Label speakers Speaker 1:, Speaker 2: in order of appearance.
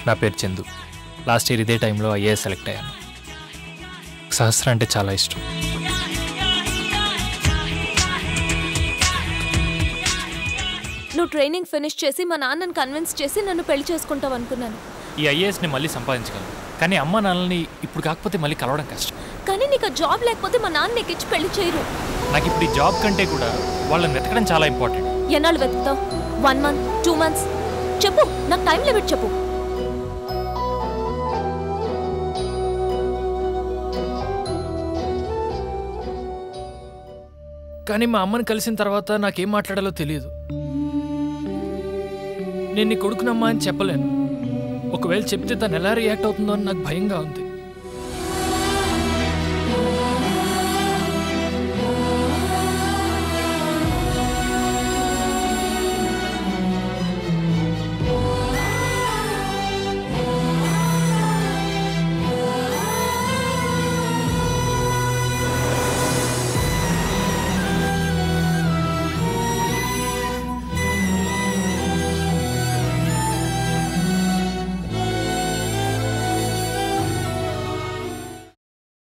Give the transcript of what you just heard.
Speaker 1: నా పేరు Chandu. Last year ఇదే టైంలో ఐఏఎస్ సెలెక్ట్ అయ్యాను. సహస్ర అంటే చాలా ఇష్టం.
Speaker 2: నువ్వు ట్రైనింగ్ ఫినిష్ చేసి మా నాన్నని కన్విన్స్ చేసి నన్ను పెళ్లి చేసుకుంటావు అనుకున్నాను.
Speaker 1: ఈ ఐఏఎస్ని మళ్ళీ సంపాదించగలను, కానీ అమ్మ నాన్నని ఇప్పుడు కాకపోతే మళ్ళీ కలవడం కష్టం.
Speaker 2: కానీ నీకు జాబ్ లేకపోతే మా నాన్న నీకు ఇచ్చి పెళ్లి చేయరు.
Speaker 1: నాకు ఇప్పుడు ఈ జాబ్ కంటే కూడా వాళ్ళని వెతకడం చాలా ఇంపార్టెంట్.
Speaker 2: ఎన్నాళ్ళు వెతుకుతావు? 1 month, 2 months? చెప్పు, నాకు టైం లిమిట్ చెప్పు.
Speaker 1: కానీ మా అమ్మని కలిసిన తర్వాత నాకేం మాట్లాడాలో తెలియదు. నేను నీ కొడుకునమ్మా అని చెప్పలేను. ఒకవేళ చెప్తే తను ఎలా రియాక్ట్ అవుతుందో అని నాకు భయంగా ఉంది.